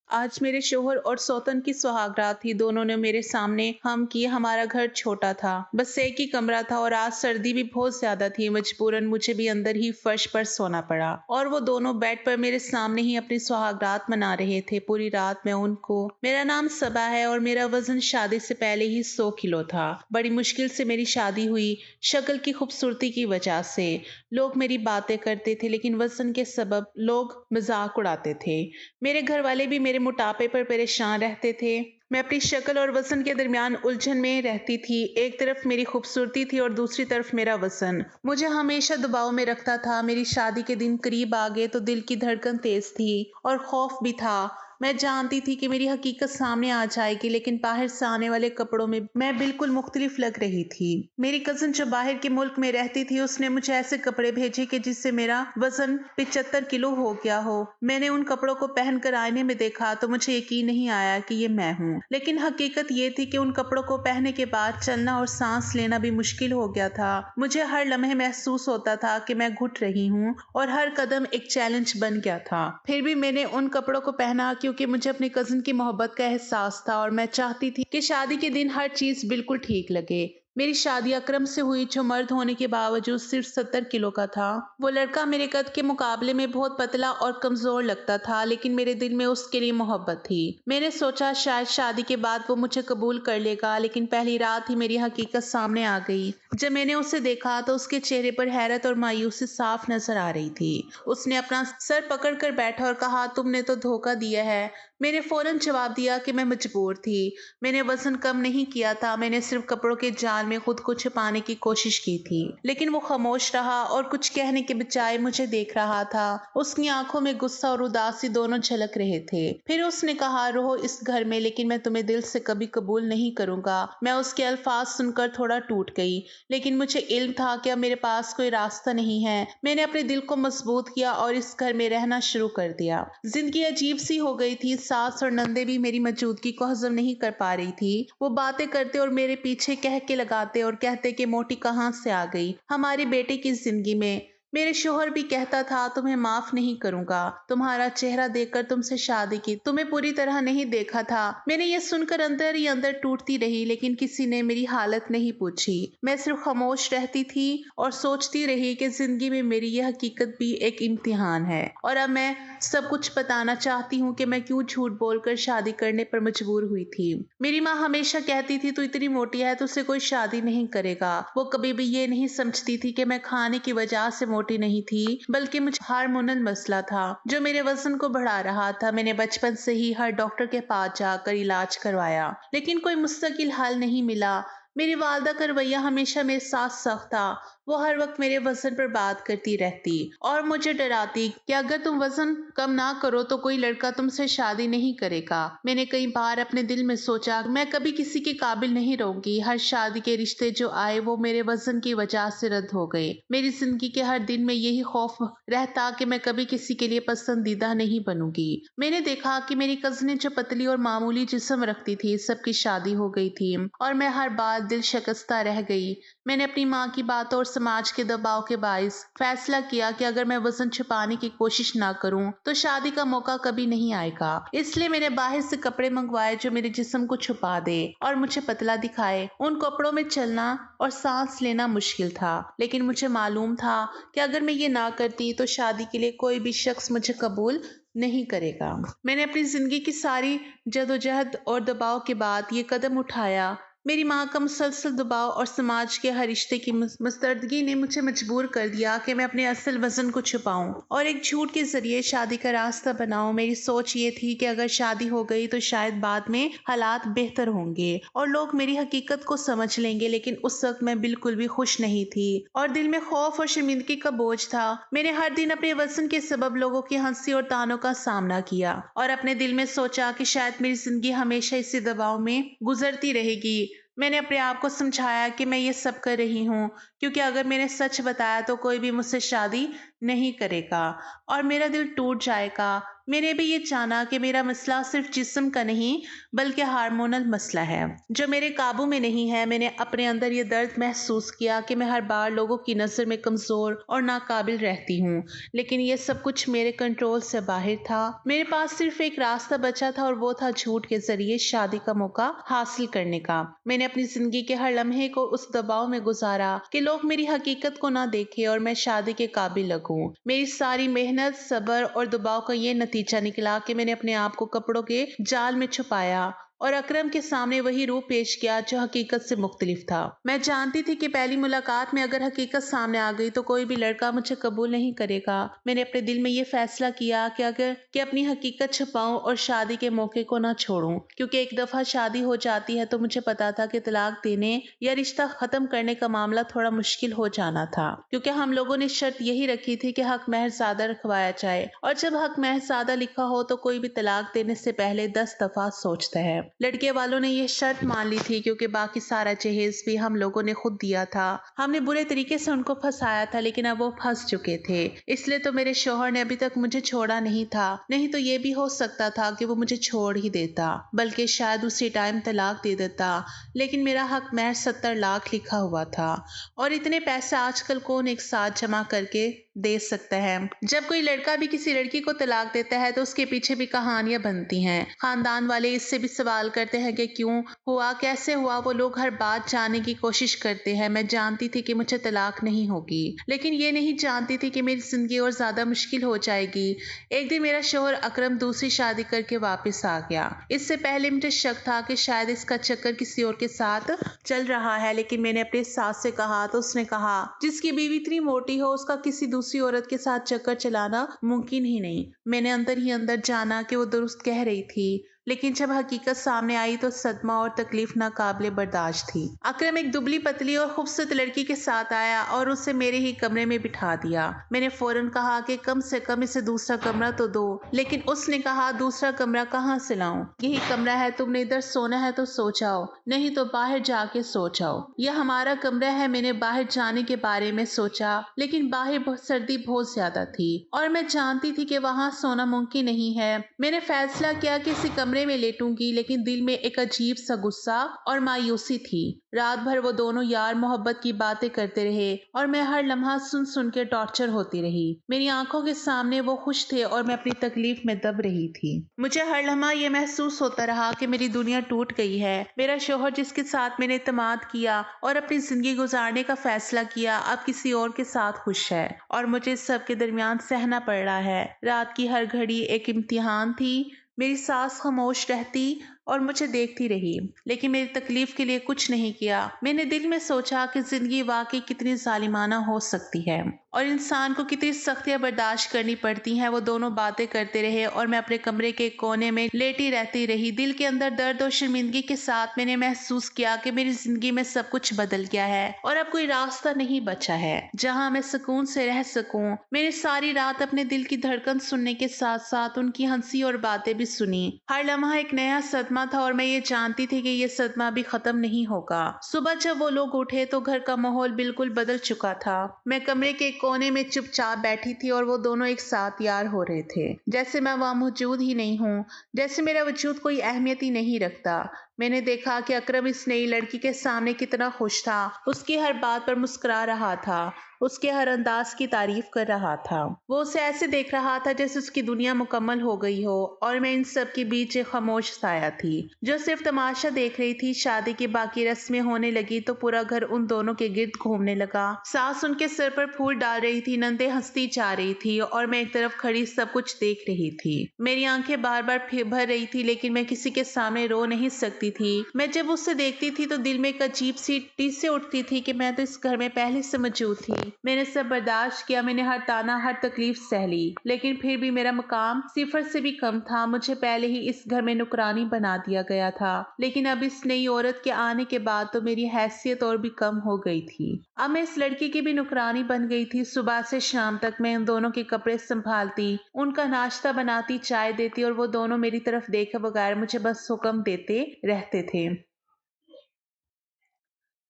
आज मेरे शोहर और सौतन की सुहागरात थी। दोनों ने मेरे सामने हम की। हमारा घर छोटा था, बस एक ही कमरा था और आज सर्दी भी बहुत ज्यादा थी। मजबूरन मुझे भी अंदर ही फर्श पर सोना पड़ा और वो दोनों बेड पर मेरे सामने ही अपनी सुहागरात मना रहे थे। पूरी रात मैं उनको, मेरा नाम सबा है और मेरा वजन शादी से पहले ही 100 किलो था। बड़ी मुश्किल से मेरी शादी हुई। शक्ल की खूबसूरती की वजह से लोग मेरी बातें करते थे, लेकिन वजन के सबब लोग मजाक उड़ाते थे। मेरे घर वाले भी मेरे मोटापे पर परेशान रहते थे। मैं अपनी शक्ल और वजन के दरमियान उलझन में रहती थी। एक तरफ मेरी खूबसूरती थी और दूसरी तरफ मेरा वजन मुझे हमेशा दबाव में रखता था। मेरी शादी के दिन करीब आ गए तो दिल की धड़कन तेज थी और खौफ भी था। मैं जानती थी कि मेरी हकीकत सामने आ जाएगी, लेकिन बाहर से आने वाले कपड़ों में मैं बिल्कुल मुख्तलिफ लग रही थी। मेरी कजन जो बाहर के मुल्क में रहती थी, उसने मुझे ऐसे कपड़े भेजे कि जिससे मेरा वजन 75 किलो हो गया हो। मैंने उन कपड़ों को पहनकर आईने में देखा तो मुझे यकीन नहीं आया कि ये मैं हूँ, लेकिन हकीकत ये थी कि उन कपड़ों को पहनने के बाद चलना और सांस लेना भी मुश्किल हो गया था। मुझे हर लम्हे महसूस होता था कि मैं घुट रही हूँ और हर कदम एक चैलेंज बन गया था। फिर भी मैंने उन कपड़ों को पहना क्योंकि मुझे अपनी कजिन की मोहब्बत का एहसास था और मैं चाहती थी कि शादी के दिन हर चीज बिल्कुल ठीक लगे। मेरी शादी अकरम से हुई, जो मर्द होने के बावजूद सिर्फ 70 किलो का था। वो लड़का मेरे कद के मुकाबले में बहुत पतला और कमजोर लगता था, लेकिन मेरे दिल में उसके लिए मोहब्बत थी। मैंने सोचा शायद शादी के बाद वो मुझे कबूल कर लेगा, लेकिन पहली रात ही मेरी हकीकत सामने आ गई। जब मैंने उसे देखा तो उसके चेहरे पर हैरत और मायूसी साफ नजर आ रही थी। उसने अपना सर पकड़ कर बैठा और कहा, तुमने तो धोखा दिया है। मैंने फौरन जवाब दिया कि मैं मजबूर थी। मैंने वजन कम नहीं किया था, मैंने सिर्फ कपड़ों के जाल में खुद को छुपाने की कोशिश की थी। लेकिन वो खामोश रहा और कुछ कहने के बजाय मुझे देख रहा था। उसकी आंखों में गुस्सा और उदासी दोनों झलक रहे थे। फिर उसने कहा, रहो इस घर में, लेकिन मैं तुम्हें दिल से कभी कबूल नहीं करूंगा। मैं उसके अल्फाज सुनकर थोड़ा टूट गई, लेकिन मुझे इल्म था कि अब मेरे पास कोई रास्ता नहीं है। मैंने अपने दिल को मजबूत किया और इस घर में रहना शुरू कर दिया। जिंदगी अजीब सी हो गई थी। सास और नंदे भी मेरी मौजूदगी को हजम नहीं कर पा रही थी। वो बातें करते और मेरे पीछे कह के लगाते और कहते कि मोटी कहाँ से आ गई हमारी बेटे की जिंदगी में। मेरे शोहर भी कहता था, तुम्हें माफ नहीं करूंगा, तुम्हारा चेहरा देखकर तुमसे शादी की, तुम्हें पूरी तरह नहीं देखा था। मैंने ये सुनकर अंदर ही अंदर टूटती रही, लेकिन किसी ने मेरी हालत नहीं पूछी। मैं सिर्फ खामोश रहती थी और सोचती रही कि जिंदगी में मेरी यह हकीकत भी एक इम्तिहान है और अब मैं सब कुछ बताना चाहती हूँ कि मैं क्यों झूठ बोलकर शादी करने पर मजबूर हुई थी। मेरी माँ हमेशा कहती थी, तू इतनी मोटी है तो उससे कोई शादी नहीं करेगा। वो कभी भी ये नहीं समझती थी कि मैं खाने की वजह से मोटी नहीं थी, बल्कि मुझे हार्मोनल मसला था जो मेरे वजन को बढ़ा रहा था। मैंने बचपन से ही हर डॉक्टर के पास जाकर इलाज करवाया, लेकिन कोई मुस्तकिल हल नहीं मिला। मेरी वालदा का रवैया हमेशा मेरे साथ सख्त था। वो हर वक्त मेरे वजन पर बात करती रहती और मुझे डराती कि अगर तुम वजन कम ना करो तो कोई लड़का तुमसे शादी नहीं करेगा। मैंने कई बार अपने दिल में सोचा, मैं कभी किसी के काबिल नहीं रहूंगी। हर शादी के रिश्ते जो आए वो मेरे वजन की वजह से रद्द हो गए। मेरी जिंदगी के हर दिन में यही खौफ रहता कि मैं कभी किसी के लिए पसंदीदा नहीं बनूंगी। मैंने देखा कि मेरी कजनें जो पतली और मामूली जिस्म रखती थी, सबकी शादी हो गई थी और मैं हर बार दिल शिकस्ता रह गई। मैंने अपनी माँ की बातों और समाज के दबाव के बायस फैसला किया कि अगर मैं वजन छुपाने की कोशिश ना करूं तो शादी का मौका कभी नहीं आएगा। इसलिए मैंने बाहर से कपड़े मंगवाए जो मेरे जिस्म को छुपा दे और मुझे पतला दिखाए। उन कपड़ों में चलना और सांस लेना मुश्किल था, लेकिन मुझे मालूम था कि अगर मैं ये ना करती तो शादी के लिए कोई भी शख्स मुझे कबूल नहीं करेगा। मैंने अपनी जिंदगी की सारी जदोजहद और दबाव के बाद ये कदम उठाया। मेरी माँ का मुसलसल दबाव और समाज के हर रिश्ते की मुस्तरदगी ने मुझे मजबूर कर दिया कि मैं अपने असल वजन को छुपाऊं और एक झूठ के जरिए शादी का रास्ता बनाऊं। मेरी सोच ये थी कि अगर शादी हो गई तो शायद बाद में हालात बेहतर होंगे और लोग मेरी हकीकत को समझ लेंगे, लेकिन उस वक्त मैं बिल्कुल भी खुश नहीं थी और दिल में खौफ और शर्मिंदगी का बोझ था। मैंने हर दिन अपने वजन के सबब लोगों की हंसी और तानों का सामना किया और अपने दिल में सोचा कि शायद मेरी जिंदगी हमेशा इसी दबाव में गुजरती रहेगी। मैंने अपने आप को समझाया कि मैं ये सब कर रही हूँ क्योंकि अगर मैंने सच बताया तो कोई भी मुझसे शादी नहीं करेगा और मेरा दिल टूट जाएगा। मैंने भी ये जाना कि मेरा मसला सिर्फ जिस्म का नहीं बल्कि हार्मोनल मसला है जो मेरे काबू में नहीं है। मैंने अपने अंदर ये दर्द महसूस किया कि मैं हर बार लोगों की नज़र में कमज़ोर और नाकाबिल रहती हूँ, लेकिन ये सब कुछ मेरे कंट्रोल से बाहर था। मेरे पास सिर्फ एक रास्ता बचा था और वो था झूठ के जरिए शादी का मौका हासिल करने का। मैंने अपनी जिंदगी के हर लम्हे को उस दबाव में गुजारा कि लोग मेरी हकीकत को ना देखें और मैं शादी के काबिल लगूं। मेरी सारी मेहनत, सब्र और दबाव का ये नतीजा निकला कि मैंने अपने आप को कपड़ों के जाल में छुपाया और अकरम के सामने वही रूप पेश किया जो हकीकत से मुख्तलिफ था। मैं जानती थी कि पहली मुलाकात में अगर हकीकत सामने आ गई तो कोई भी लड़का मुझे कबूल नहीं करेगा। मैंने अपने दिल में ये फैसला किया कि अपनी हकीकत छुपाऊं और शादी के मौके को ना छोड़ूं, क्योंकि एक दफा शादी हो जाती है तो मुझे पता था कि तलाक देने या रिश्ता खत्म करने का मामला थोड़ा मुश्किल हो जाना था, क्योंकि हम लोगों ने शर्त यही रखी थी कि हक महर ज्यादा रखवाया जाए, और जब हक महर ज्यादा लिखा हो तो कोई भी तलाक देने से पहले 10 दफा सोचता है। लड़के वालों ने ये शर्त मान ली थी क्योंकि बाकी सारा जहेज भी हम लोगों ने खुद दिया था। हमने बुरे तरीके से उनको फंसाया था, लेकिन अब वो फंस चुके थे। इसलिए तो मेरे शौहर ने अभी तक मुझे छोड़ा नहीं था। नहीं तो ये भी हो सकता था कि वो मुझे छोड़ ही देता, बल्कि शायद उसी टाइम तलाक दे देता। लेकिन मेरा हक महर 70 लाख लिखा हुआ था, और इतने पैसे आजकल कौन एक साथ जमा करके दे सकता है। जब कोई लड़का भी किसी लड़की को तलाक देता है तो उसके पीछे भी कहानियां बनती हैं। खानदान वाले इससे भी सवाल करते हैं कि क्यों हुआ, कैसे हुआ। वो लोग हर बात जानने की कोशिश करते हैं। मैं जानती थी कि मुझे तलाक नहीं होगी, लेकिन ये नहीं जानती थी कि मेरी जिंदगी और ज्यादा मुश्किल हो जाएगी। एक दिन मेरा शौहर अकरम दूसरी शादी करके वापस आ गया। इससे पहले मुझे शक था कि शायद इसका चक्कर किसी और के साथ चल रहा है, लेकिन मैंने अपने सास से कहा तो उसने कहा जिसकी बीवी इतनी मोटी हो उसका किसी दूसरी औरत के साथ चक्कर चलाना मुमकिन ही नहीं। मैंने अंदर ही अंदर जाना कि वो दुरुस्त कह रही थी, लेकिन जब हकीकत सामने आई तो सदमा और तकलीफ नाकाबिले बर्दाश्त थी। अकरम एक दुबली पतली और खूबसूरत लड़की के साथ आया और उसे मेरे ही कमरे में बिठा दिया। मैंने फौरन कहा कि कम से कम इसे दूसरा कमरा तो दो, लेकिन उसने कहा दूसरा कमरा कहाँ से लाऊं? यही कमरा है, तुमने इधर सोना है तो सो जाओ, नहीं तो बाहर जाके सो जाओ। यह हमारा कमरा है। मैंने बाहर जाने के बारे में सोचा, लेकिन बाहर सर्दी बहुत ज्यादा थी और मैं जानती थी कि वहां सोना मुमकिन नहीं है। मैंने फैसला किया कि इसी कमरे में लेटूंगी, लेकिन दिल में एक अजीब सा गुस्सा और मायूसी थी। रात भर वो दोनों यार मोहब्बत की बातें करते रहे और मैं हर लम्हा सुन सुन के टॉर्चर होती रही। मेरी आंखों के सामने वो खुश थे और मैं अपनी तकलीफ में दब रही थी। मुझे हर लम्हा ये महसूस होता रहा कि मेरी दुनिया टूट गई है। मेरा शौहर जिसके साथ मैंने इत्मीनान किया और अपनी जिंदगी गुजारने का फैसला किया, अब किसी और के साथ खुश है और मुझे इस सब के दरमियान सहना पड़ रहा है। रात की हर घड़ी एक इम्तिहान थी। मेरी सास खामोश रहती और मुझे देखती रही, लेकिन मेरी तकलीफ के लिए कुछ नहीं किया। मैंने दिल में सोचा कि जिंदगी वाकई कितनी जालिमाना हो सकती है और इंसान को कितनी सख्तियां बर्दाश्त करनी पड़ती हैं। वो दोनों बातें करते रहे और मैं अपने कमरे के कोने में लेटी रहती रही। दिल के अंदर दर्द और शर्मिंदगी के साथ मैंने महसूस किया कि मेरी जिंदगी में सब कुछ बदल गया है और अब कोई रास्ता नहीं बचा है जहां मैं सुकून से रह सकूं। मैंने सारी रात अपने दिल की धड़कन सुनने के साथ साथ उनकी हंसी और बातें भी सुनी। हर लम्हा एक नया सदमा था और मैं ये जानती थी कि ये सदमा भी खत्म नहीं होगा। सुबह जब वो लोग उठे तो घर का माहौल बिल्कुल बदल चुका था। मैं कमरे के कोने में चुपचाप बैठी थी और वो दोनों एक साथ यार हो रहे थे, जैसे मैं वहां मौजूद ही नहीं हूँ, जैसे मेरा वजूद कोई अहमियत ही नहीं रखता। मैंने देखा कि अकरम इस नई लड़की के सामने कितना खुश था। उसकी हर बात पर मुस्कुरा रहा था, उसके हर अंदाज की तारीफ कर रहा था। वो उसे ऐसे देख रहा था जैसे उसकी दुनिया मुकम्मल हो गई हो और मैं इन सब के बीच एक खामोश साया थी जो सिर्फ तमाशा देख रही थी। शादी की बाकी रस्में होने लगी तो पूरा घर उन दोनों के गिर्द घूमने लगा। सास उनके सिर पर फूल डाल रही थी, नंदे हंसती जा रही थी और मैं एक तरफ खड़ी सब कुछ देख रही थी। मेरी आंखें बार बार भर रही थी, लेकिन मैं किसी के सामने रो नहीं सकती थी। मैं जब उससे देखती थी तो दिल में एक अजीब सी टीस से उठती थी कि मैं तो इस घर में पहले से मौजूद थी। मैंने सब बर्दाश्त किया, मैंने हर ताना हर तकलीफ सह ली, लेकिन फिर भी मेरा मकाम सिफर से भी कम था। मुझे पहले ही इस घर में नुकरानी बना दिया गया था, लेकिन अब इस नई औरत के आने के बाद तो मेरी हैसियत और भी कम हो गई थी। अब मैं इस लड़की की भी नुकरानी बन गई थी। सुबह से शाम तक मैं उन दोनों के कपड़े संभालती, उनका नाश्ता बनाती, चाय देती और वो दोनों मेरी तरफ देखे बगैर मुझे बस हुक्म देते रहते थे।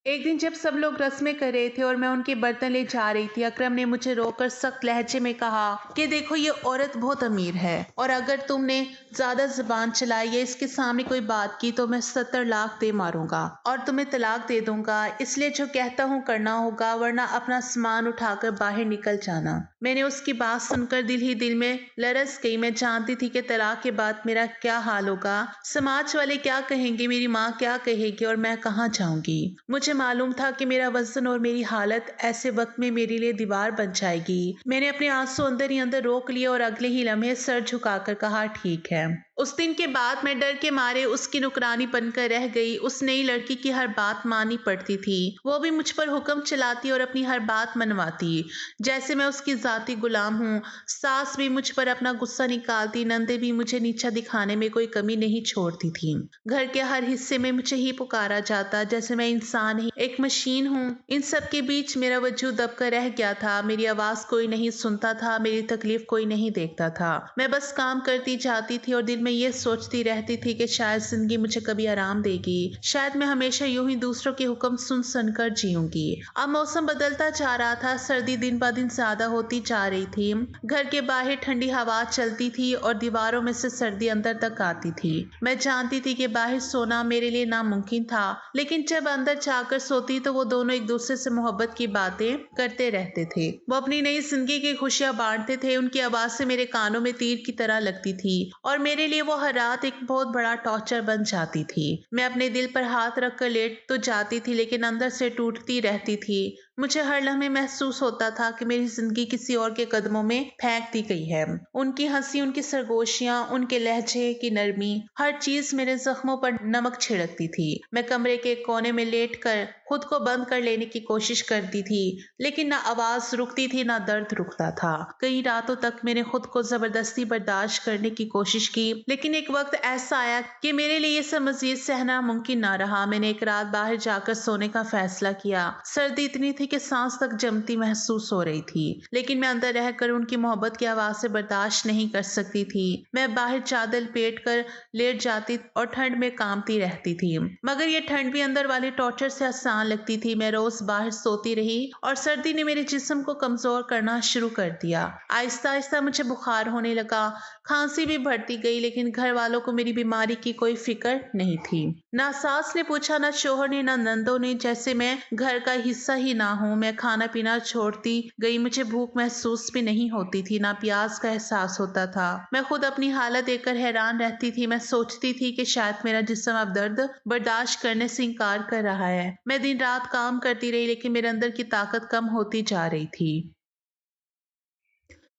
ایک دن جب سب لوگ رسمیں کر رہے تھے اور میں ان کے برتن لے جا رہی تھی، اکرم نے مجھے روک کر سخت لہجے میں کہا کہ دیکھو یہ عورت بہت امیر ہے، اور اگر تم نے زیادہ زبان چلائی یا اس کے سامنے کوئی بات کی تو میں 70 لاکھ دے ماروں گا اور تمہیں طلاق دے دوں گا، اس لیے جو کہتا ہوں کرنا ہوگا، ورنہ اپنا سامان اٹھا کر باہر نکل جانا۔ میں نے اس کی بات سن کر دل ہی دل میں لرز گئی۔ میں جانتی تھی کہ طلاق کے بعد میرا کیا حال ہوگا، سماج والے کیا کہیں گے، میری ماں کیا کہے گی، اور میں کہاں جاؤں گی۔ مجھے معلوم تھا کہ میرا وزن اور میری حالت ایسے وقت میں میرے لیے دیوار بن جائے گی۔ میں نے اپنے آنسو اندر ہی اندر روک لیے اور اگلے ہی لمحے سر جھکا کر کہا ٹھیک ہے۔ اس دن کے بعد میں ڈر کے مارے اس کی نوکرانی بن کر رہ گئی۔ اس نئی لڑکی کی ہر بات ماننی پڑتی تھی، وہ بھی مجھ پر حکم چلاتی اور اپنی ہر بات منواتی جیسے میں اس کی ذاتی غلام ہوں۔ ساس بھی مجھ پر اپنا غصہ نکالتی، نندے بھی مجھے نیچا دکھانے میں کوئی کمی نہیں چھوڑتی تھی۔ گھر کے ہر حصے میں مجھے ہی پکارا جاتا جیسے میں انسان ہی ایک مشین ہوں۔ ان سب کے بیچ میرا وجود دب کر رہ گیا تھا، میری آواز کوئی نہیں سنتا تھا، میری تکلیف کوئی نہیں دیکھتا تھا۔ میں بس کام کرتی جاتی تھی اور دل میں یہ سوچتی رہتی تھی کہ شاید زندگی مجھے کبھی آرام دے گی، شاید میں ہمیشہ یوں ہی دوسروں کے حکم سن سن کر جیوں گی۔ اب موسم بدلتا جا رہا تھا، سردی دن بہ دن زیادہ ہوتی جا رہی تھی۔ گھر کے باہر ٹھنڈی ہوا چلتی تھی اور دیواروں میں سے سردی اندر تک آتی تھی۔ میں جانتی تھی کہ باہر سونا میرے لیے ناممکن تھا، لیکن جب اندر جا کر سوتی تو وہ دونوں ایک دوسرے سے محبت کی باتیں کرتے رہتے تھے، وہ اپنی نئی زندگی کی خوشیاں بانٹتے تھے۔ ان کی آواز سے میرے کانوں میں تیر کی طرح لگتی تھی اور میرے لیے وہ ہر رات ایک بہت بڑا ٹارچر بن جاتی تھی۔ میں اپنے دل پر ہاتھ رکھ کر لیٹ تو جاتی تھی لیکن اندر سے ٹوٹتی رہتی تھی۔ مجھے ہر لمحے محسوس ہوتا تھا کہ میری زندگی کسی اور کے قدموں میں پھینک دی گئی ہے۔ ان کی ہنسی، ان کی سرگوشیاں، ان کے لہجے کی نرمی، ہر چیز میرے زخموں پر نمک چھڑکتی تھی۔ میں کمرے کے کونے میں لیٹ کر خود کو بند کر لینے کی کوشش کرتی تھی، لیکن نہ آواز رکتی تھی نہ درد رکتا تھا۔ کئی راتوں تک میں نے خود کو زبردستی برداشت کرنے کی کوشش کی، لیکن ایک وقت ایسا آیا کہ میرے لیے یہ سب مزید سہنا ممکن نہ رہا۔ میں نے ایک رات باہر جا کر سونے کا فیصلہ کیا۔ سردی اتنی تھی کہ سانس تک جمتی محسوس ہو رہی تھی، لیکن میں اندر رہ کر ان کی محبت کی آواز سے برداشت نہیں کر سکتی تھی۔ میں باہر چادر پیٹ کر لیٹ جاتی اور ٹھنڈ میں کانپتی رہتی تھی، مگر یہ ٹھنڈ بھی اندر والے ٹارچر سے آسان لگتی تھی۔ میں روز باہر سوتی رہی اور سردی نے میرے جسم کو کمزور کرنا شروع کر دیا۔ آہستہ آہستہ مجھے بخار ہونے لگا، کھانسی بھی بڑھتی گئی، لیکن گھر والوں کو میری بیماری کی کوئی فکر نہیں تھی۔ نہ ساس نے پوچھا، نہ شوہر نے، نہ نندوں نے، جیسے میں گھر کا حصہ ہی نہ ہوں۔ میں کھانا پینا چھوڑتی گئی، مجھے بھوک محسوس بھی نہیں ہوتی تھی، نہ پیاس کا احساس ہوتا تھا۔ میں خود اپنی حالت دیکھ کر حیران رہتی تھی۔ میں سوچتی تھی کہ شاید میرا جسم اب درد برداشت کرنے سے انکار کر رہا ہے۔ میں دن رات کام کرتی رہی لیکن میرے اندر کی طاقت کم ہوتی جا رہی تھی۔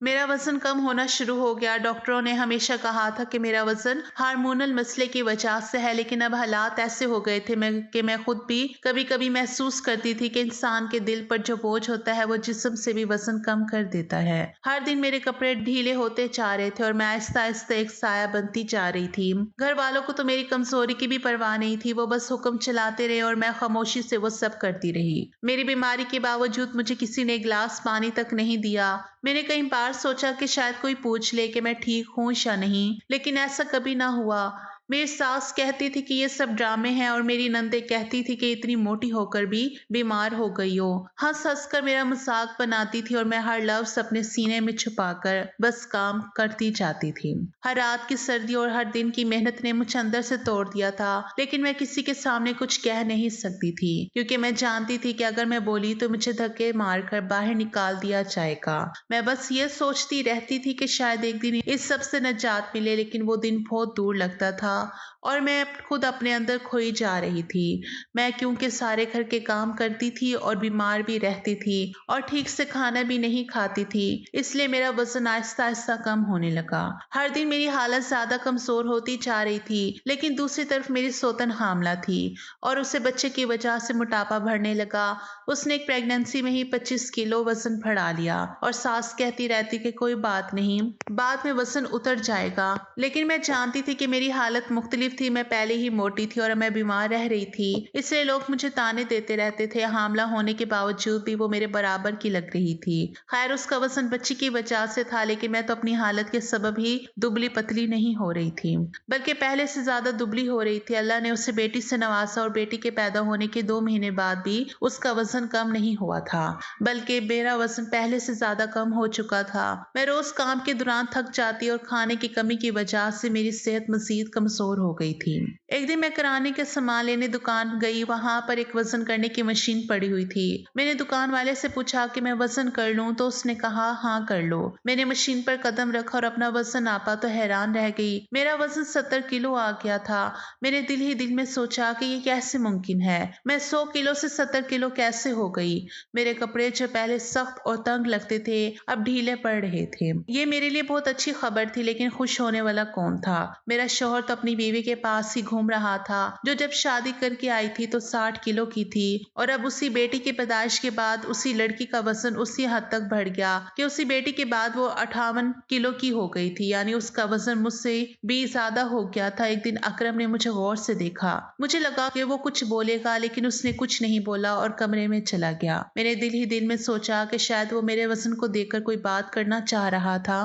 میرا وزن کم ہونا شروع ہو گیا۔ ڈاکٹروں نے ہمیشہ کہا تھا کہ میرا وزن ہارمونل مسئلے کی وجہ سے ہے، لیکن اب حالات ایسے ہو گئے تھے کہ میں خود بھی کبھی کبھی محسوس کرتی تھی کہ انسان کے دل پر جو بوجھ ہوتا ہے وہ جسم سے بھی وزن کم کر دیتا ہے۔ ہر دن میرے کپڑے ڈھیلے ہوتے جا رہے تھے اور میں آہستہ آہستہ ایک سایہ بنتی جا رہی تھی۔ گھر والوں کو تو میری کمزوری کی بھی پرواہ نہیں تھی، وہ بس حکم چلاتے رہے اور میں خاموشی سے وہ سب کرتی رہی۔ میری بیماری کے باوجود مجھے کسی نے ایک گلاس پانی تک نہیں دیا۔ میں نے کئی بار سوچا کہ شاید کوئی پوچھ لے کہ میں ٹھیک ہوں یا نہیں، لیکن ایسا کبھی نہ ہوا۔ میری ساس کہتی تھی کہ یہ سب ڈرامے ہیں اور میری نندے کہتی تھی کہ اتنی موٹی ہو کر بھی بیمار ہو گئی ہو۔ ہنس ہنس کر میرا مذاق بناتی تھی اور میں ہر لفظ اپنے سینے میں چھپا کر بس کام کرتی جاتی تھی۔ ہر رات کی سردی اور ہر دن کی محنت نے مجھے اندر سے توڑ دیا تھا، لیکن میں کسی کے سامنے کچھ کہہ نہیں سکتی تھی، کیونکہ میں جانتی تھی کہ اگر میں بولی تو مجھے دھکے مار کر باہر نکال دیا جائے گا۔ میں بس یہ سوچتی رہتی تھی کہ شاید ایک دن اس سب سے نجات ملے، لیکن وہ دن بہت دور لگتا تھا اور میں خود اپنے اندر کھوئی جا رہی تھی۔ میں کیونکہ سارے گھر کے کام کرتی تھی اور بیمار بھی رہتی تھی اور ٹھیک سے کھانا بھی نہیں کھاتی تھی، اس لیے میرا وزن آہستہ آہستہ کم ہونے لگا۔ ہر دن میری حالت زیادہ کمزور ہوتی جا رہی تھی، لیکن دوسری طرف میری سوتن حاملہ تھی اور اسے بچے کی وجہ سے موٹاپا بڑھنے لگا۔ اس نے ایک پریگننسی میں ہی 25 کلو وزن بڑھا لیا اور ساس کہتی رہتی کہ کوئی بات نہیں، بعد میں وزن اتر جائے گا، لیکن میں جانتی تھی کہ میری حالت हालत मुख्तलिफ थी। मैं पहले ही मोटी थी और मैं बीमार रह रही थी, इसलिए लोग मुझे ताने देते रहते थे। हामला होने के बावजूद भी वो मेरे बराबर की लग रही थी। खैर उसका वजन बच्ची की वजह से था, लेकिन मैं तो अपनी हालत के सबब ही दुबली पतली नहीं हो रही थी, बल्कि पहले से ज्यादा दुबली हो रही थी। अल्लाह ने उसे बेटी से नवाजा और बेटी के पैदा होने के 2 महीने बाद भी उसका वजन कम नहीं हुआ था, बल्कि मेरा वजन पहले से ज्यादा कम हो चुका था। मैं रोज काम के दौरान थक जाती और खाने की कमी की वजह से मेरी सेहत मजीद कमजोर हो गई थी। एक दिन मैं किराने के सामान लेने दुकान गई। वहां पर एक वजन करने की मशीन पड़ी हुई थी। मैंने दुकान वाले से पूछा कि मैं वजन कर लूं, तो उसने कहा हाँ कर लो। मैंने मशीन पर कदम रखा और अपना वजन नापा तो हैरान रह गई। मेरा वजन 70 किलो आ गया था। मैंने दिल ही दिल में सोचा कि ये कैसे मुमकिन है, मैं 100 किलो से 70 किलो कैसे हो गई। मेरे कपड़े जो पहले सख्त और तंग लगते थे अब ढीले पड़ रहे थे। ये मेरे लिए बहुत अच्छी खबर थी, लेकिन खुश होने वाला कौन था। मेरा शौहर तो अपनी बीवी के पास ही घूम रहा था, जो जब शादी करके आई थी तो 60 किलो की थी, और अब उसी बेटी की पैदाइश के बाद उसी लड़की का वजन उसी हद तक बढ़ गया कि उसी बेटी के बाद वो 58 किलो की हो गई थी, यानी उसका वजन मुझसे भी ज्यादा हो गया था। एक दिन अकरम ने मुझे गौर से देखा। मुझे लगा कि वो कुछ बोलेगा, लेकिन उसने कुछ नहीं बोला और कमरे में चला गया। मैंने दिल ही दिल में सोचा कि शायद वो मेरे वजन को देखकर कोई बात करना चाह रहा था,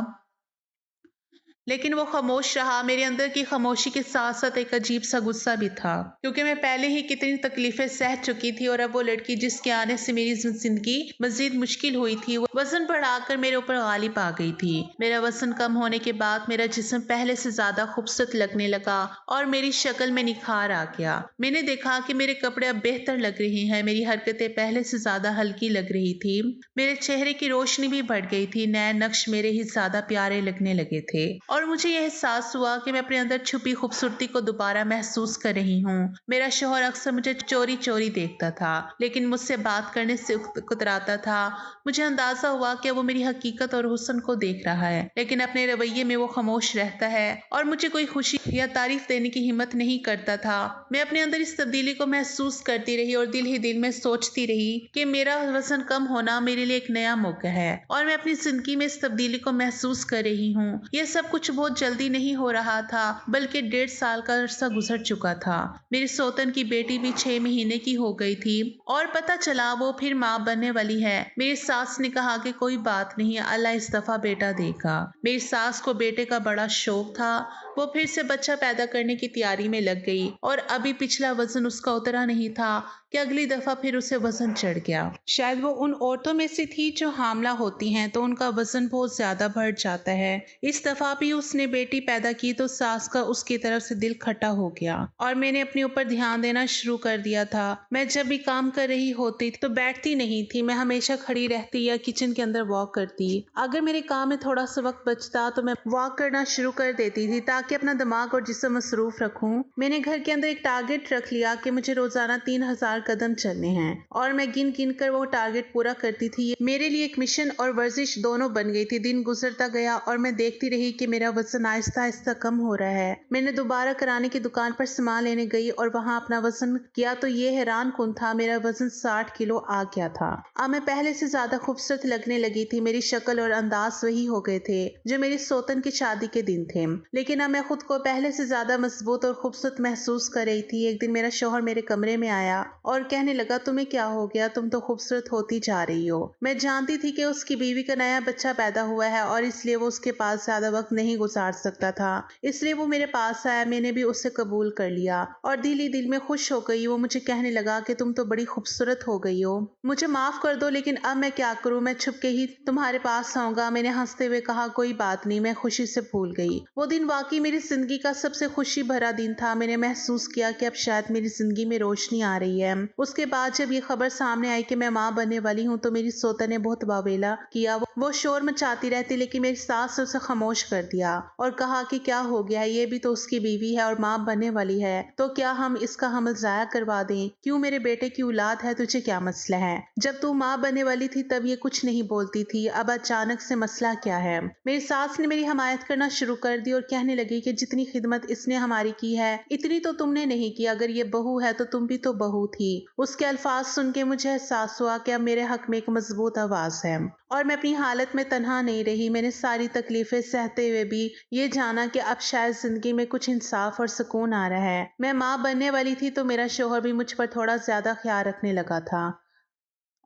लेकिन वो खामोश रहा। मेरे अंदर की खामोशी के साथ साथ एक अजीब सा गुस्सा भी था, क्योंकि मैं पहले ही कितनी तकलीफें सह चुकी थी, और अब वो लड़की जिसके आने से मेरी जिंदगी मजीद मुश्किल हुई थी, वो वजन बढ़ाकर मेरे ऊपर गालिब आ गई थी। मेरा वजन कम होने के बाद मेरा जिस्म पहले से ज्यादा खूबसूरत लगने लगा और मेरी शक्ल में निखार आ गया। मैंने देखा कि मेरे कपड़े अब बेहतर लग रहे हैं, मेरी हरकतें पहले से ज्यादा हल्की लग रही थी, मेरे चेहरे की रोशनी भी बढ़ गई थी, नए नक्श मेरे ही ज्यादा प्यारे लगने लगे थे, और मुझे यह एहसास हुआ कि मैं अपने अंदर छुपी खूबसूरती को दोबारा महसूस कर रही हूँ। मेरा शौहर अक्सर मुझे चोरी चोरी देखता था, लेकिन मुझसे बात करने से कतराता था। मुझे अंदाजा हुआ कि वो मेरी हकीकत और हुस्न को देख रहा है, लेकिन अपने रवैये में वो खामोश रहता है और मुझे कोई खुशी या तारीफ देने की हिम्मत नहीं करता था। मैं अपने अंदर इस तब्दीली को महसूस करती रही और दिल ही दिल में सोचती रही कि मेरा वजन कम होना मेरे लिए एक नया मौका है और मैं अपनी जिंदगी में इस तब्दीली को महसूस कर रही हूँ। यह सब कुछ बहुत जल्दी नहीं हो रहा था, बल्कि 1.5 साल का अरसा गुजर चुका था। मेरी सौतन की बेटी भी 6 महीने की हो गई थी और पता चला वो फिर माँ बनने वाली है। मेरी सास ने कहा कि कोई बात नहीं, अल्लाह इस दफा बेटा देगा। मेरी सास को बेटे का बड़ा शौक था। वो फिर से बच्चा पैदा करने की तैयारी में लग गई और अभी पिछला वजन उसका उतरा नहीं था कि अगली दफा फिर उसे वजन चढ़ गया। शायद वो उन औरतों में से थी जो हामला होती हैं तो उनका वजन बहुत ज्यादा बढ़ जाता है। इस दफा भी उसने बेटी पैदा की तो सास का उसकी तरफ से दिल खट्टा हो गया और मैंने अपने ऊपर ध्यान देना शुरू कर दिया था। मैं जब भी काम कर रही होती तो बैठती नहीं थी, मैं हमेशा खड़ी रहती या किचन के अंदर वॉक करती। अगर मेरे काम में थोड़ा सा वक्त बचता तो मैं वॉक करना शुरू कर देती थी ताकि अपना दिमाग और जिस्म मसरूफ रखूं। मैंने घर के अंदर एक टारगेट रख लिया कि मुझे रोजाना 3000 कदम चलने हैं और मैं गिन गिन कर वो टारगेट पूरा करती थी। मेरे लिए एक मिशन और वर्जिश दोनों बन गई थी। दिन गुजरता गया और मैं देखती रही कि मेरा वजन आहिस्ता आहिस्ता कम हो रहा है। मैंने दोबारा किराने की दुकान पर सामान लेने गई और वहां अपना वजन किया तो ये हैरान कुन था, मेरा वजन 60 किलो आ गया था। अब मैं पहले से ज्यादा खूबसूरत लगने लगी थी। मेरी शक्ल और अंदाज वही हो गए थे जो मेरी सौतन की शादी के दिन थे, लेकिन अब मैं खुद को पहले से ज्यादा मजबूत और खूबसूरत महसूस कर रही थी। एक दिन मेरा शौहर मेरे कमरे में आया और कहने लगा, तुम्हें क्या हो गया, तुम तो खूबसूरत होती जा रही हो। मैं जानती थी कि उसकी बीवी का नया बच्चा पैदा हुआ है और इसलिए वो उसके पास ज्यादा वक्त नहीं गुजार सकता था, इसलिए वो मेरे पास आया। मैंने भी उसे कबूल कर लिया और दिल ही दिल में खुश हो गई। वो मुझे कहने लगा कि तुम तो बड़ी खूबसूरत हो गई हो, मुझे माफ कर दो, लेकिन अब मैं क्या करूं, मैं छुप के ही तुम्हारे पास आऊंगा। मैंने हंसते हुए कहा, कोई बात नहीं, मैं खुशी से भूल गई। वो दिन वाकई मेरी जिंदगी का सबसे खुशी भरा दिन था। मैंने महसूस किया कि अब शायद मेरी जिंदगी में रोशनी आ रही है। उसके बाद जब ये खबर सामने आई कि मैं माँ बनने वाली हूँ तो मेरी सोता ने बहुत वावेला किया। वो शोर मचाती रहती, लेकिन मेरी सास ने उसे खामोश कर दिया और कहा कि क्या हो गया, ये भी तो उसकी बीवी है और माँ बनने वाली है, तो क्या हम इसका हमल जाया करवा दें? क्यों, मेरे बेटे की औलाद है, तुझे क्या मसला है? जब तू माँ बनने वाली थी तब ये कुछ नहीं बोलती थी, अब अचानक से मसला क्या है? मेरी सास ने मेरी हमायत करना शुरू कर दी और कहने लगी कि जितनी खिदमत इसने हमारी की है इतनी तो तुमने नहीं की। अगर ये बहू है तो तुम भी तो बहू थी। थी। उसके अल्फाज सुन के मुझे एहसास हुआ कि अब मेरे हक में एक मजबूत आवाज है और मैं अपनी हालत में तन्हा नहीं रही। मैंने सारी तकलीफें सहते हुए भी ये जाना कि अब शायद जिंदगी में कुछ इंसाफ और सुकून आ रहा है। मैं माँ बनने वाली थी तो मेरा शोहर भी मुझ पर थोड़ा ज्यादा ख्याल रखने लगा था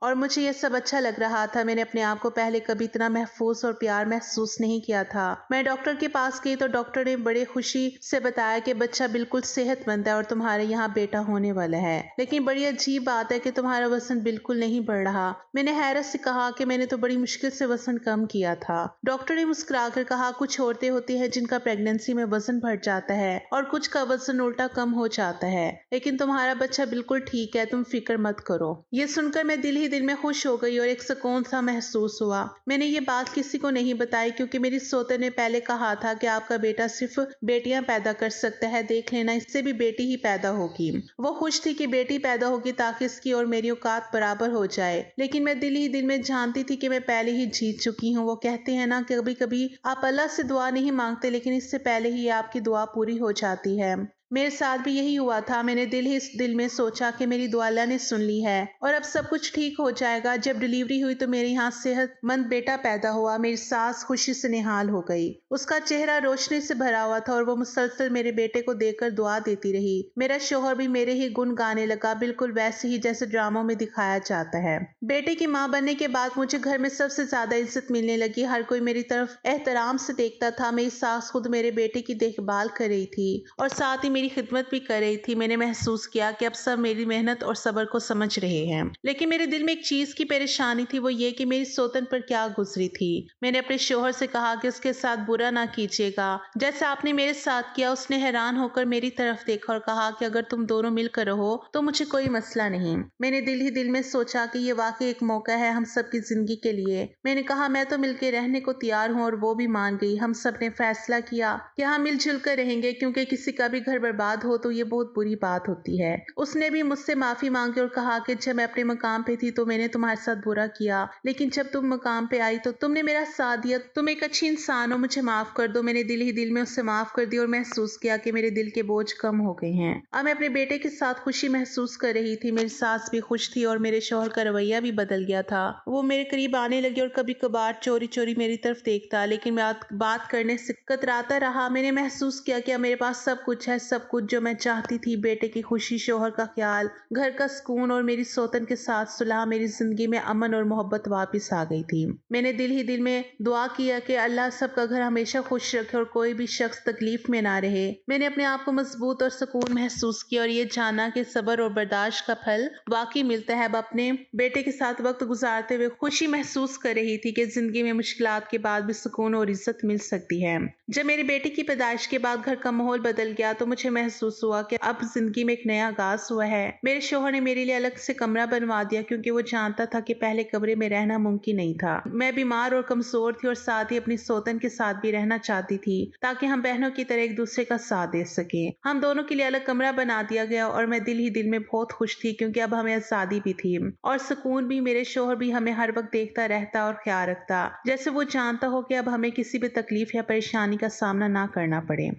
और मुझे ये सब अच्छा लग रहा था। मैंने अपने आप को पहले कभी इतना महफूज और प्यार महसूस नहीं किया था। मैं डॉक्टर के पास गई तो डॉक्टर ने बड़े खुशी से बताया कि बच्चा बिल्कुल सेहतमंद है और तुम्हारे यहाँ बेटा होने वाला है, लेकिन बड़ी अजीब बात है कि तुम्हारा वजन बिल्कुल नहीं बढ़ रहा। मैंने हैरत से कहा कि मैंने तो बड़ी मुश्किल से वजन कम किया था। डॉक्टर ने मुस्कुराकर कहा, कुछ औरतें होती है जिनका प्रेगनेंसी में वजन बढ़ जाता है और कुछ का वजन उल्टा कम हो जाता है, लेकिन तुम्हारा बच्चा बिल्कुल ठीक है, तुम फिक्र मत करो। ये सुनकर मैं दिल में खुश हो गई और एक सुकून सा महसूस हुआ। मैंने ये बात किसी को नहीं बताई क्योंकि मेरी सोते ने पहले कहा था कि आपका बेटा सिर्फ बेटियां पैदा कर सकता है, देख लेना इससे भी बेटी ही पैदा होगी। वो खुश थी कि बेटी पैदा होगी ताकि इसकी और मेरी औकात बराबर हो जाए, लेकिन मैं दिल में जानती थी कि मैं पहले ही जीत चुकी हूँ। वो कहते हैं ना कि कभी कभी आप अल्लाह से दुआ नहीं मांगते लेकिन इससे पहले ही आपकी दुआ पूरी हो जाती है। मेरे साथ भी यही हुआ था। मैंने दिल में सोचा कि मेरी दुआ अल्लाह ने सुन ली है और अब सब कुछ ठीक हो जाएगा। जब डिलीवरी हुई तो मेरे यहाँ सेहतमंद बेटा पैदा हुआ। मेरी सास खुशी से निहाल हो गई। उसका चेहरा रोशनी से भरा हुआ था और वो मुसलसल मेरे बेटे को देखकर दुआ देती रही। मेरा शोहर भी मेरे ही गुण गाने लगा, बिल्कुल वैसे ही जैसे ड्रामों में दिखाया जाता है। बेटे की माँ बनने के बाद मुझे घर में सबसे ज्यादा इज्जत मिलने लगी। हर कोई मेरी तरफ एहतराम से देखता था। मेरी सास खुद मेरे बेटे की देखभाल कर रही थी और साथ ही मेरी खिदमत भी कर रही थी। मैंने महसूस किया कि अब सब मेरी मेहनत और सब्र को समझ रहे हैं, लेकिन मेरे दिल में एक चीज की परेशानी थी, वो ये कि मेरी सोतन पर क्या गुजरी थी। मैंने अपने शोहर से कहा कि उसके साथ बुरा ना कीजिएगा जैसे आपने मेरे साथ किया। उसने हैरान होकर मेरी तरफ देखा और कहा कि अगर तुम दोनों मिलकर रहो तो मुझे कोई मसला नहीं। मैंने दिल में सोचा कि ये वाकई एक मौका है हम सबकी जिंदगी के लिए। मैंने कहा मैं तो मिलकर रहने को तैयार हूँ और वो भी मान गई। हम सब ने फैसला किया कि हम मिलजुल कर रहेंगे क्योंकि किसी का भी घर बर्बाद हो तो ये बहुत बुरी बात होती है। उसने भी मुझसे माफी मांगी और कहा कि जब मैं अपने मकाम पे थी तो मैंने तुम्हारे साथ बुरा किया, लेकिन जब तुम मकाम पे आई तो तुमने मेरा साथ दिया। तुम एक अच्छी इंसान हो, मुझे माफ कर दो। मैंने दिल में उससे माफ कर दी और महसूस किया कि मेरे दिल के बोझ कम हो गए हैं। अब मैं अपने बेटे के साथ खुशी महसूस कर रही थी। मेरी सास भी खुश थी और मेरे शौहर का रवैया भी बदल गया था। वो मेरे करीब आने लगे और कभी कभार चोरी मेरी तरफ देखता, लेकिन मैं बात करने से कतराता रहा। मैंने महसूस किया कि मेरे पास सब कुछ है, सब कुछ जो मैं चाहती थी। बेटे की खुशी, शोहर का ख्याल, घर का सुकून और मेरी सोतन के साथ सुलह। मेरी जिंदगी में अमन और मोहब्बत वापस आ गई थी। मैंने दिल में दुआ किया कि अल्लाह सबका घर हमेशा खुश रखे और कोई भी शख्स तकलीफ में ना रहे। मैंने अपने आप को मजबूत और सुकून महसूस किया और ये जाना कि सब्र और बर्दाश्त का फल वाकई मिलता है। अब अपने बेटे के साथ वक्त गुजारते हुए खुशी महसूस कर रही थी कि जिंदगी में मुश्किलात के बाद भी सुकून और इज्जत मिल सकती है। जब मेरे बेटे की पैदाइश के बाद घर का माहौल बदल गया तो मुझे महसूस हुआ कि अब जिंदगी में एक नया आगाज हुआ है। मेरे शोहर ने मेरे लिए अलग से कमरा बनवा दिया क्योंकि वो जानता था कि पहले कमरे में रहना मुमकिन नहीं था। मैं बीमार और कमजोर थी और साथ ही अपनी सोतन के साथ भी रहना चाहती थी ताकि हम बहनों की तरह एक दूसरे का साथ दे सके। हम दोनों के लिए अलग कमरा बना दिया गया और मैं दिल में बहुत खुश थी क्योंकि अब हमें आजादी भी थी और सुकून भी। मेरे शोहर भी हमें हर वक्त देखता रहता और ख्याल रखता, जैसे वो जानता हो कि अब हमें किसी भी तकलीफ या परेशानी का सामना ना करना पड़े।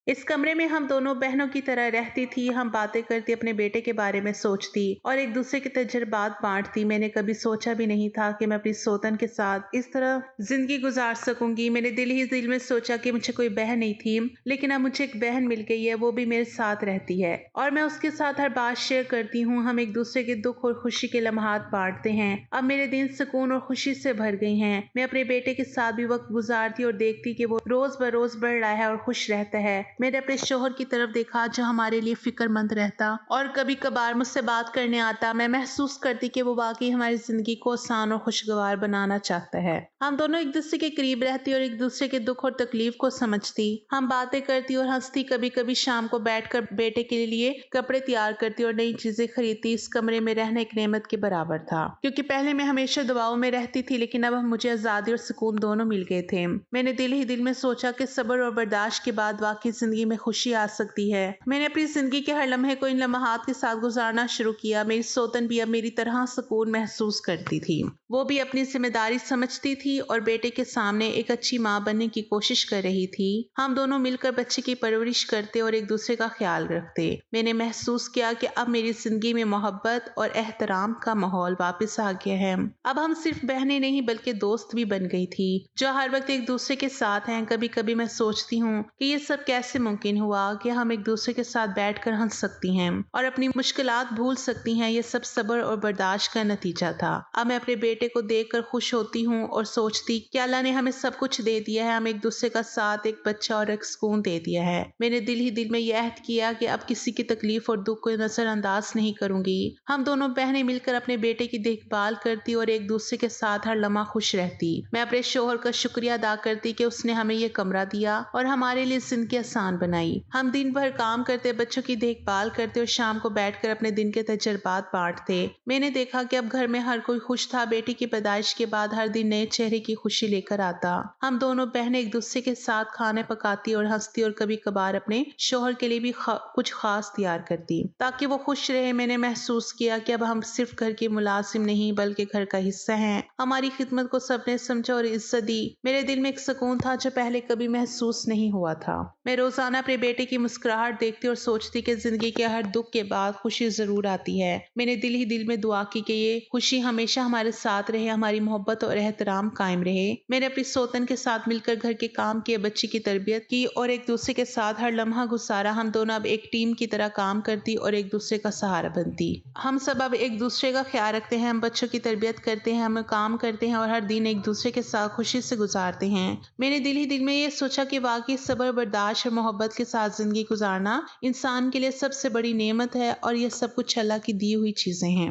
इस कमरे में हम दोनों बहनों की तरह रहती थी। हम बातें करती, अपने बेटे के बारे में सोचती और एक दूसरे के तजुर्बात बांटती। मैंने कभी सोचा भी नहीं था कि मैं अपनी सोतन के साथ इस तरह जिंदगी गुजार सकूंगी। मैंने दिल में सोचा कि मुझे कोई बहन नहीं थी, लेकिन अब मुझे एक बहन मिल गई है। वो भी मेरे साथ रहती है और मैं उसके साथ हर बात शेयर करती हूँ। हम एक दूसरे के दुख और खुशी के लम्हात बांटते हैं। अब मेरे दिन सुकून और खुशी से भर गई हैं। मैं अपने बेटे के साथ भी वक्त गुजारती और देखती कि वो रोज बरोज बढ़ रहा है और खुश रहता है। मैंने अपने शोहर की तरफ देखा जो हमारे लिए फिक्रमंद रहता और कभी कभार मुझसे बात करने आता। मैं महसूस करती कि वो वाकई हमारी जिंदगी को आसान और खुशगवार बनाना चाहता है। हम दोनों एक दूसरे के करीब रहती और एक दूसरे के दुख और तकलीफ को समझती। हम बातें करती और हंसती। कभी कभी शाम को बैठकर बेटे के लिए कपड़े तैयार करती और नई चीजें खरीदती। इस कमरे में रहना एक नेमत के बराबर था क्योंकि पहले मैं हमेशा दुआओं में रहती थी, लेकिन अब मुझे आजादी और सुकून दोनों मिल गए थे। मैंने दिल में सोचा कि सब्र और बर्दाश्त के बाद वाकई زندگی میں خوشی آ سکتی ہے۔ میں نے اپنی زندگی کے ہر لمحے کو ان لمحات کے ساتھ گزارنا شروع کیا۔ میری سوتن بھی اب میری طرح سکون محسوس کرتی تھی۔ وہ بھی اپنی ذمہ داری سمجھتی تھی اور بیٹے کے سامنے ایک اچھی ماں بننے کی کوشش کر رہی تھی۔ ہم دونوں مل کر بچے کی پرورش کرتے اور ایک دوسرے کا خیال رکھتے۔ میں نے محسوس کیا کہ اب میری زندگی میں محبت اور احترام کا ماحول واپس آ گیا ہے۔ اب ہم صرف بہنیں نہیں بلکہ دوست بھی بن گئی تھی جو ہر وقت ایک دوسرے کے ساتھ ہیں۔ کبھی کبھی میں سوچتی ہوں کہ یہ سب کیسے ممکن ہوا کہ ہم ایک دوسرے کے ساتھ بیٹھ کر ہنس سکتی ہیں اور اپنی مشکلات بھول سکتی ہیں۔ یہ سب صبر اور برداشت کا نتیجہ تھا۔ اب میں اپنے بیٹے کو دیکھ کر خوش ہوتی ہوں اور سوچتی کہ اللہ نے ہمیں سب کچھ دے دیا ہے، ہم ایک دوسرے کا ساتھ، ایک بچہ اور ایک سکون دے دیا ہے۔ میں نے دل ہی دل میں یہ عہد کیا کہ اب کسی کی تکلیف اور دکھ کو نظر انداز نہیں کروں گی۔ ہم دونوں بہنیں مل کر اپنے بیٹے کی دیکھ بھال کرتی اور ایک دوسرے کے ساتھ ہر لمحہ خوش رہتی۔ میں اپنے شوہر کا شکریہ ادا کرتی کہ اس نے ہمیں یہ کمرہ دیا اور ہمارے لیے زندگی آسان بنائی۔ ہم دن بھر کام کرتے، بچوں کی دیکھ بھال کرتے اور شام کو بیٹھ کر اپنے دن کے تجربات بانٹتے۔ میں نے دیکھا کہ اب گھر میں ہر کوئی خوش تھا۔ بیٹی کی پیدائش کے بعد ہر دن نئے چہرے کی خوشی لے کر آتا۔ ہم دونوں بہنیں ایک دوسرے کے ساتھ کھانے پکاتی اور ہنستی اور کبھی کبھار اپنے شوہر کے لیے بھی کچھ خاص تیار کرتی تاکہ وہ خوش رہے۔ میں نے محسوس کیا کہ اب ہم صرف گھر کے ملازم نہیں بلکہ گھر کا حصہ ہیں۔ ہماری خدمت کو سب نے سمجھا اور عزت دی۔ میرے دل میں ایک سکون تھا جو پہلے کبھی محسوس نہیں ہوا تھا۔ میں روزانہ اپنے بیٹے کی مسکراہٹ دیکھتی اور سوچتی کہ زندگی کے ہر دکھ کے بعد خوشی ضرور آتی ہے۔ میں نے دل ہی دل میں دعا کی کہ یہ خوشی ہمیشہ ہمارے ساتھ رہے، ہماری محبت اور احترام قائم رہے۔ میں نے اپنی سوتن کے ساتھ مل کر گھر کے کام کیے، بچی کی تربیت کی اور ایک دوسرے کے ساتھ ہر لمحہ گزارا۔ ہم دونوں اب ایک ٹیم کی طرح کام کرتی اور ایک دوسرے کا سہارا بنتی۔ ہم سب اب ایک دوسرے کا خیال رکھتے ہیں، ہم بچوں کی تربیت کرتے ہیں، ہم کام کرتے ہیں اور ہر دن ایک دوسرے کے ساتھ خوشی سے گزارتے ہیں۔ میں نے دل ہی دل میں یہ سوچا کہ واقعی صبر، برداشت اور محبت کے ساتھ زندگی گزارنا انسان کے لیے سب سے بڑی نعمت ہے اور یہ سب کچھ اللہ کی دی ہوئی چیزیں ہیں۔